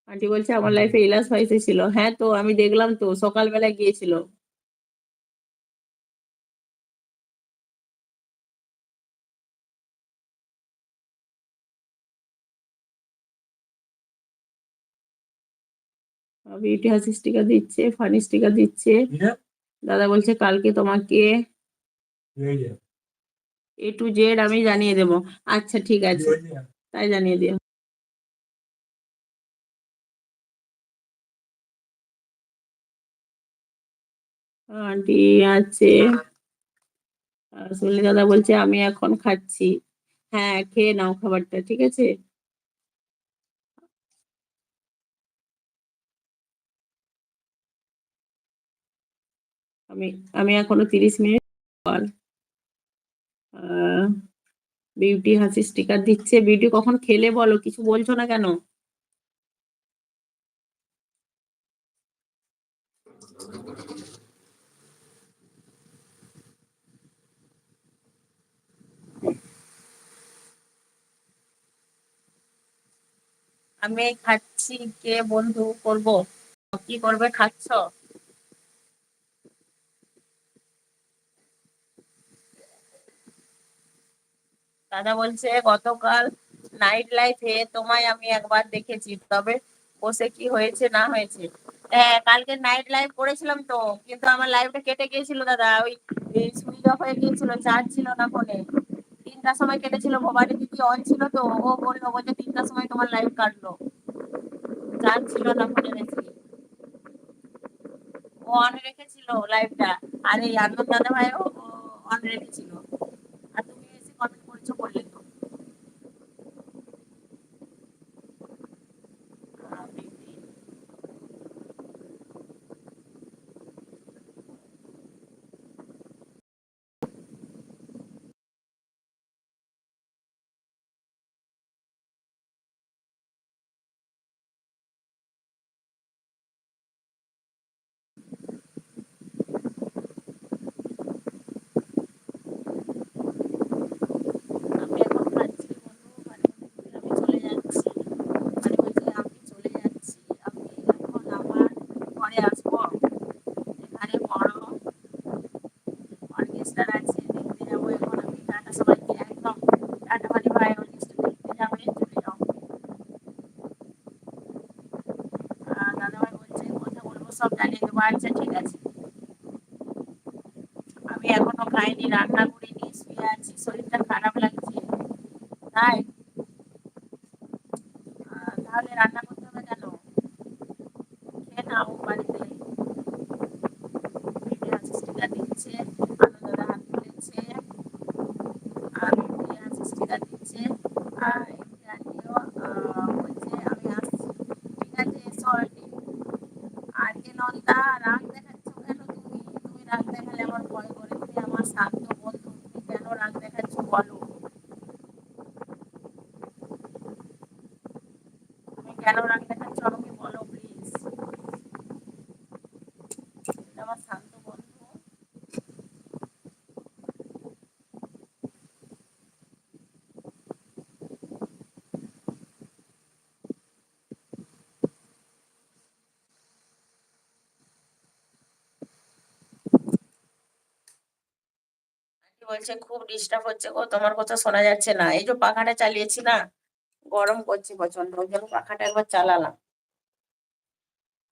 Aunty বলছে আমার লাইফে ইলাস ভাই ছিল। হ্যাঁ, তো আমি দেখলাম তো, সকালবেলা গিয়েছিল। বিউটি হাসি স্টিকার দিচ্ছে, ফানি স্টিকার দিচ্ছে। দাদা বলছে কালকে তোমাকে A to Z আমি জানিয়ে দেব। আচ্ছা ঠিক আছে, তাই জানিয়ে দিও। আন্টি আছে। সুনীল দাদা বলছে আমি এখন খাচ্ছি। হ্যাঁ, খেয়ে নাও খাবারটা, ঠিক আছে। আমি আমি এখনো 30 মিনিট পর। বিউটি হাসি স্টিকার দিচ্ছে। বিউটি কখন খেলে বলো, কিছু বলছো না কেন? আমি খাচ্ছি, কে বন্ধু করব? কি করবে, খাচ্ছ? দাদা বলছে গতকাল নাইট লাইফে তোমায় আমি একবার দেখেছি, তবে বসে কি হয়েছে না হয়েছে। হ্যাঁ, কালকে নাইট লাইভ করেছিলাম তো, কিন্তু আমার লাইভটা কেটে গিয়েছিল দাদা। ওই সুইচ অফ হয়ে গিয়েছিল, চার্জ ছিল না ফোনে। 3টার সময় কেটেছিল, মোবাইলে দিদি অন ছিল তো, ও বললো বলছে 3টার সময় তোমার লাইভ কাটলো, চার্জ ছিল না ফোনে বেশি। ও অন রেখেছিল লাইভটা, আর এই আনন্দ দাদা ভাইও অন রেখেছিল। আর তুমি এসে কমেন্ট করছো বললে তো। আমি এখন খাচ্ছি বন্ধু, আমি চলে যাচ্ছি। বলছি আমি চলে যাচ্ছি, আমি এখন আমার ঘরে আসবো। এখানে বড় অর্কেস্ট্রা আছে, দেখতে যাবো। এখন আমি টাটা সবাইকে, একদম টাটা বাড়ি ভাই, অর্কেস্ট্রা দেখতে যাবে, চলে যাও। দাদাভাই বলছে কথা বলবো, সব জানিয়ে দেবো। আচ্ছা ঠিক আছে। আমি এখনো খাইনি, রান্না করিনি, শুয়ে আছি, শরীরটা খারাপ লাগছে। তাই তাহলে রান্না করতে হবে কেন? খেয়ে নাও বাড়িতে। ভিডিও অ্যাসিস্ট্যান্ট দিচ্ছে, আনন্দদা হাত তুলেছে, আর ভিডিও অ্যাসিস্ট্যান্ট দিচ্ছে। আর আন্টিও বলছে আমি আসছি। ঠিক আছে, এসো আন্টি। আর কে নন্দা, রাগ দেখাচ্ছ কেন তুমি? তুমি রাগ দেখালে আমার ভয় করে। তুমি আমার শান্ত বন্ধু, তুমি কেন রাগ দেখাচ্ছ বলো? তুমি কেন রাগ দেখাচ্ছ আমাকে বলো প্লিজ। তুমি আমার শান্ত বন্ধু। আন্টি বলছে খুব ডিস্টার্ব হচ্ছে গো, তোমার কথা শোনা যাচ্ছে না। এই যে পাখাটা চালিয়েছি না, গরম করছে প্রচন্ড, ওই জন্য পাখাটা একবার চালালাম।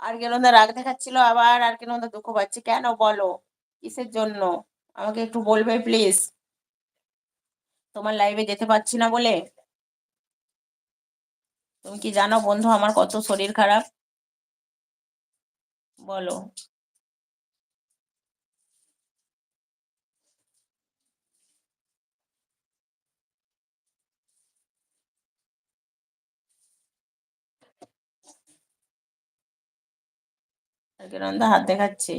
আর কেনন্দা রাগ দেখাচ্ছিল, আবার আর কেনন্দা দুঃখ পাচ্ছে কেন বলো? কিসের জন্য? আমাকে একটু বলবে প্লিজ। তোমার লাইভে যেতে পারছি না বলে? তুমি কি জানো বন্ধু আমার কত শরীর খারাপ? বলো। আর কেনন্দা হাত দেখাচ্ছে।